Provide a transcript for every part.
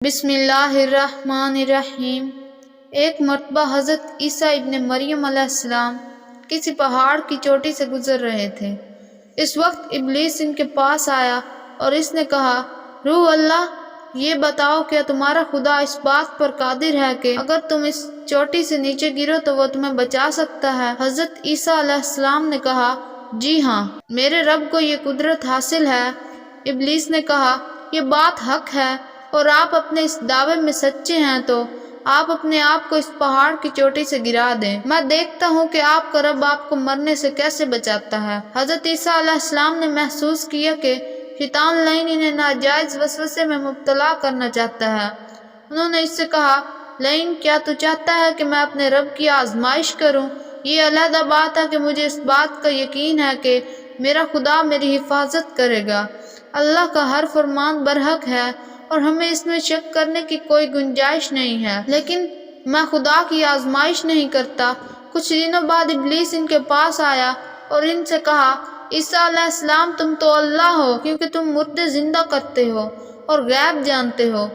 بسم اللہ الرحمن الرحیم۔ ایک مرتبہ حضرت عیسیٰ ابن مریم علیہ السلام کسی پہاڑ کی چوٹی سے گزر رہے تھے۔ اس وقت ابلیس ان کے پاس آیا اور اس نے کہا، روح اللہ، یہ بتاؤ کیا تمہارا خدا اس بات پر قادر ہے کہ اگر تم اس چوٹی سے نیچے گرو تو وہ تمہیں بچا سکتا ہے؟ حضرت عیسیٰ علیہ السلام نے کہا، جی ہاں، میرے رب کو یہ قدرت حاصل ہے۔ ابلیس نے کہا، یہ بات حق ہے اور آپ اپنے اس دعوے میں سچے ہیں تو آپ اپنے آپ کو اس پہاڑ کی چوٹی سے گرا دیں، میں دیکھتا ہوں کہ آپ کا رب آپ کو مرنے سے کیسے بچاتا ہے۔ حضرت عیسیٰ علیہ السلام نے محسوس کیا کہ شیطان لعین انہیں ناجائز وسوسے میں مبتلا کرنا چاہتا ہے۔ انہوں نے اس سے کہا، لعین، کیا تو چاہتا ہے کہ میں اپنے رب کی آزمائش کروں؟ یہ علیحدہ بات ہے کہ مجھے اس بات کا یقین ہے کہ میرا خدا میری حفاظت کرے گا۔ اللہ کا ہر فرمان برحق ہے اور ہمیں اس میں شک کرنے کی کوئی گنجائش نہیں ہے، لیکن میں خدا کی آزمائش نہیں کرتا۔ کچھ دنوں بعد ابلیس ان کے پاس آیا اور ان سے کہا، عیسیٰ علیہ السلام، تم تو اللہ ہو کیونکہ تم مردے زندہ کرتے ہو اور غیب جانتے ہو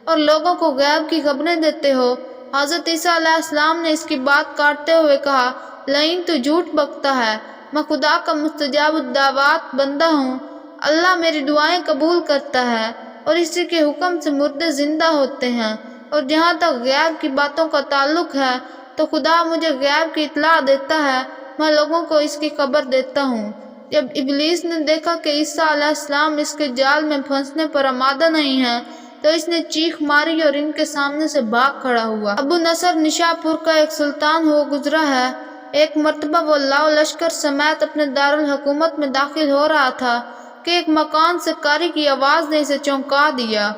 اور لوگوں کو غیب کی خبریں دیتے ہو۔ حضرت عیسیٰ علیہ السلام نے اس کی بات کاٹتے ہوئے کہا، لعین، تو جھوٹ بکتا ہے، میں خدا کا مستجاب الدعوات بندہ ہوں۔ اللہ میری دعائیں قبول کرتا ہے اور اسی کے حکم سے مردے زندہ ہوتے ہیں، اور جہاں تک غیب کی باتوں کا تعلق ہے تو خدا مجھے غیب کی اطلاع دیتا ہے، میں لوگوں کو اس کی خبر دیتا ہوں۔ جب ابلیس نے دیکھا کہ عیسیٰ علیہ السلام اس کے جال میں پھنسنے پر آمادہ نہیں ہیں تو اس نے چیخ ماری اور ان کے سامنے سے بھاگ کھڑا ہوا۔ ابو نصر نشا پور کا ایک سلطان ہوا گزرا ہے۔ ایک مرتبہ وہ لاؤ لشکر سمیت اپنے دارالحکومت میں داخل ہو رہا تھا کہ ایک مکان سے کاری کی آواز نے اسے چونکا دیا۔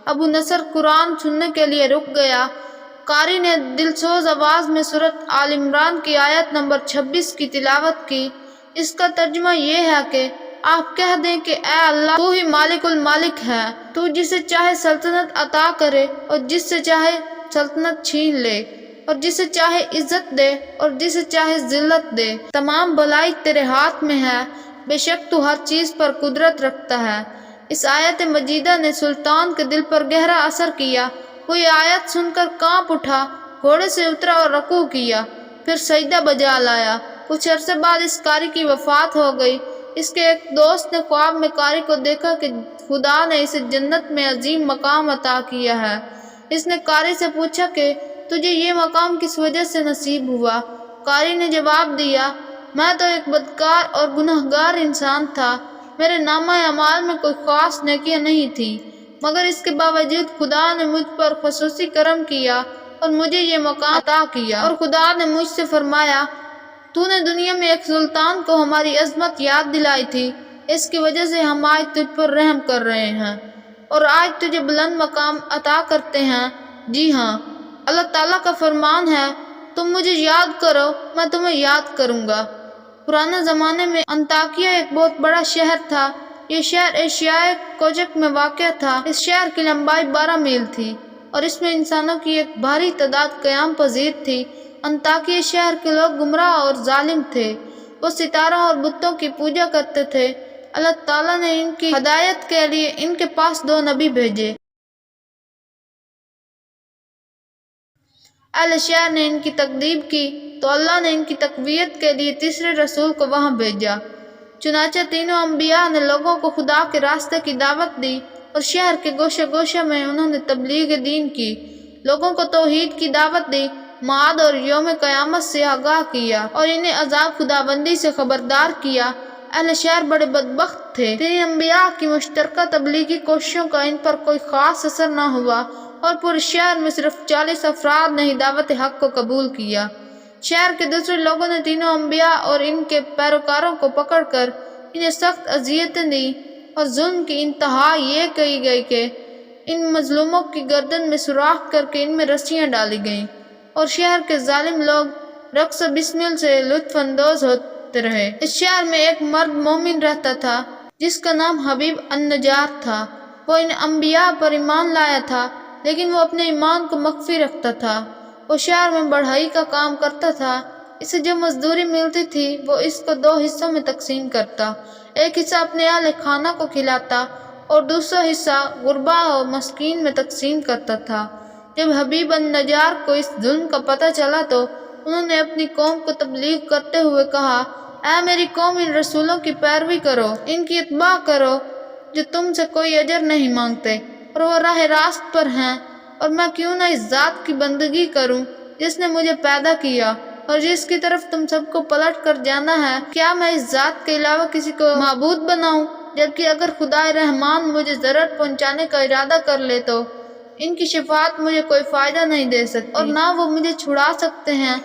ابو نصر قرآن سننے کے لیے رک گیا۔ قاری نے دلسوز آواز میں سورۃ آل عمران کی آیت نمبر 26 کی تلاوت کی۔ اس کا ترجمہ یہ ہے کہ آپ کہہ دیں کہ اے اللہ، تو ہی مالک المالک ہے، تو جسے چاہے سلطنت عطا کرے اور جس سے چاہے سلطنت چھین لے، اور جسے چاہے عزت دے اور جسے چاہے ذلت دے۔ تمام بھلائی تیرے ہاتھ میں ہے، بے شک تو ہر چیز پر قدرت رکھتا ہے۔ اس آیت مجیدہ نے سلطان کے دل پر گہرا اثر کیا۔ وہ یہ آیت سن کر کانپ اٹھا، گھوڑے سے اترا اور رکوع کیا، پھر سجدہ بجا لایا۔ کچھ عرصے بعد اس قاری کی وفات ہو گئی۔ اس کے ایک دوست نے خواب میں قاری کو دیکھا کہ خدا نے اسے جنت میں عظیم مقام عطا کیا ہے۔ اس نے قاری سے پوچھا کہ تجھے یہ مقام کس وجہ سے نصیب ہوا؟ قاری نے جواب دیا، میں تو ایک بدکار اور گنہگار انسان تھا، میرے نامہ اعمال میں کوئی خاص نیکیاں نہیں تھی، مگر اس کے باوجود خدا نے مجھ پر خصوصی کرم کیا اور مجھے یہ مقام عطا کیا۔ اور خدا نے مجھ سے فرمایا، تو نے دنیا میں ایک سلطان کو ہماری عظمت یاد دلائی تھی، اس کی وجہ سے ہم آج تجھ پر رحم کر رہے ہیں اور آج تجھے بلند مقام عطا کرتے ہیں۔ جی ہاں، اللہ تعالیٰ کا فرمان ہے، تم مجھے یاد کرو، میں تمہیں یاد کروں گا۔ پرانے زمانے میں انطاکیہ ایک بہت بڑا شہر تھا۔ یہ شہر ایشیائے کوچک میں واقع تھا۔ اس شہر کی لمبائی 12 میل تھی اور اس میں انسانوں کی ایک بھاری تعداد قیام پذیر تھی۔ انطاکیہ شہر کے لوگ گمراہ اور ظالم تھے، وہ ستاروں اور بتوں کی پوجا کرتے تھے۔ اللہ تعالیٰ نے ان کی ہدایت کے لیے ان کے پاس 2 نبی بھیجے۔ اہل شہر نے ان کی تکذیب کی تو اللہ نے ان کی تقویت کے لیے تیسرے رسول کو وہاں بھیجا۔ چنانچہ تینوں انبیاء نے لوگوں کو خدا کے راستے کی دعوت دی اور شہر کے گوشے گوشے میں انہوں نے تبلیغ دین کی، لوگوں کو توحید کی دعوت دی، معاد اور یوم قیامت سے آگاہ کیا اور انہیں عذاب خداوندی سے خبردار کیا۔ اہل شہر بڑے بدبخت تھے۔ 3 انبیاء کی مشترکہ تبلیغی کوششوں کا ان پر کوئی خاص اثر نہ ہوا اور پورے شہر میں صرف 40 افراد نے ہی دعوت حق کو قبول کیا۔ شہر کے دوسرے لوگوں نے تینوں انبیاء اور ان کے پیروکاروں کو پکڑ کر انہیں سخت اذیتیں دیں اور ظلم کی انتہا یہ کہی گئی کہ ان مظلوموں کی گردن میں سوراخ کر کے ان میں رسیاں ڈالی گئیں، اور شہر کے ظالم لوگ رقص و بسمل سے لطف اندوز ہوتے رہے۔ اس شہر میں ایک مرد مومن رہتا تھا جس کا نام حبیب النجار تھا۔ وہ ان انبیاء پر ایمان لایا تھا، لیکن وہ اپنے ایمان کو مخفی رکھتا تھا۔ وہ شہر میں بڑھائی کا کام کرتا تھا۔ اسے جو مزدوری ملتی تھی وہ اس کو 2 حصوں میں تقسیم کرتا، ایک حصہ اپنے اہل خانہ کو کھلاتا اور دوسرا حصہ غربا اور مسکین میں تقسیم کرتا تھا۔ جب حبیب النجار کو اس ظلم کا پتہ چلا تو انہوں نے اپنی قوم کو تبلیغ کرتے ہوئے کہا، اے میری قوم، ان رسولوں کی پیروی کرو، ان کی اتباع کرو جو تم سے کوئی اجر نہیں مانگتے اور وہ راہ راست پر ہیں، اور میں کیوں نہ اس ذات کی بندگی کروں جس نے مجھے پیدا کیا اور جس کی طرف تم سب کو پلٹ کر جانا ہے۔ کیا میں اس ذات کے علاوہ کسی کو معبود بناؤں؟ جبکہ اگر خدائے رحمان مجھے ضرر پہنچانے کا ارادہ کر لے تو ان کی شفاعت مجھے کوئی فائدہ نہیں دے سکتی اور نہ وہ مجھے چھڑا سکتے ہیں،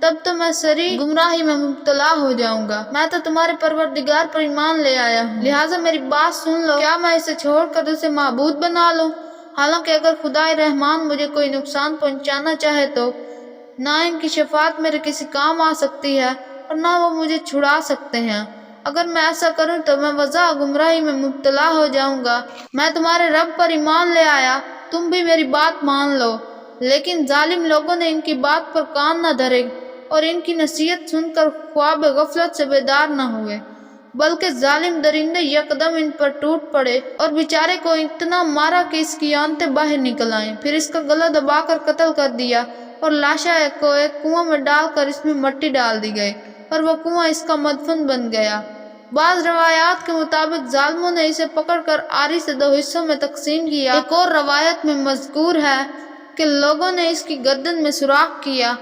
تب تو میں سری گمراہی میں مبتلا ہو جاؤں گا۔ میں تو تمہارے پروردگار پر ایمان لے آیا ہوں، لہٰذا میری بات سن لو۔ کیا میں اسے چھوڑ کر اسے معبود بنا لوں؟ حالانکہ اگر خدائے رحمان مجھے کوئی نقصان پہنچانا چاہے تو نہ ان کی شفاعت میرے کسی کام آ سکتی ہے اور نہ وہ مجھے چھڑا سکتے ہیں۔ اگر میں ایسا کروں تو میں واضح گمراہی میں مبتلا ہو جاؤں گا۔ میں تمہارے رب پر ایمان لے آیا، تم بھی میری بات مان لو۔ لیکن ظالم لوگوں نے ان کی بات پر کان نہ دھرے اور ان کی نصیحت سن کر خواب غفلت سے بیدار نہ ہوئے، بلکہ ظالم درندے یکدم ان پر ٹوٹ پڑے اور بیچارے کو اتنا مارا کہ اس کی آنتیں باہر نکل آئیں، پھر اس کا گلا دبا کر قتل کر دیا اور لاشا کو ایک کنواں میں ڈال کر اس میں مٹی ڈال دی گئی اور وہ کنواں اس کا مدفن بن گیا۔ بعض روایات کے مطابق ظالموں نے اسے پکڑ کر آری سے 2 حصوں میں تقسیم کیا۔ ایک اور روایت میں مذکور ہے کہ لوگوں نے اس کی گردن میں سوراخ کیا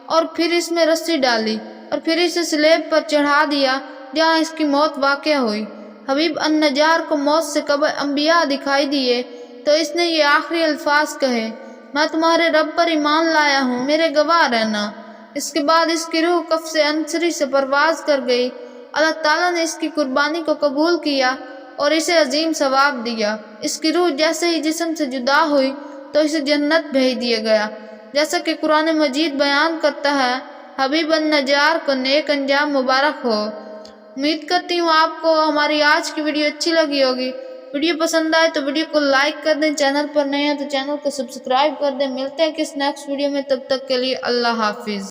اور پھر اس میں رسی ڈالی اور پھر اسے سلیب پر چڑھا دیا جہاں اس کی موت واقع ہوئی۔ حبیب النجار کو موت سے قبل انبیاء دکھائی دیے تو اس نے یہ آخری الفاظ کہے، میں تمہارے رب پر ایمان لایا ہوں، میرے گواہ رہنا۔ اس کے بعد اس کی روح کف انصری سے پرواز کر گئی۔ اللہ تعالیٰ نے اس کی قربانی کو قبول کیا اور اسے عظیم ثواب دیا۔ اس کی روح جیسے ہی جسم سے جدا ہوئی تو اسے جنت بھیج دیا گیا، جیسا کہ قرآن مجید بیان کرتا ہے۔ حبیب النجار کو نیک انجام مبارک ہو۔ امید کرتی ہوں آپ کو ہماری آج کی ویڈیو اچھی لگی ہوگی۔ ویڈیو پسند آئے تو ویڈیو کو لائک کر دیں، چینل پر نئے ہیں تو چینل کو سبسکرائب کر دیں۔ ملتے ہیں کس نیکسٹ ویڈیو میں، تب تک کے لیے اللہ حافظ۔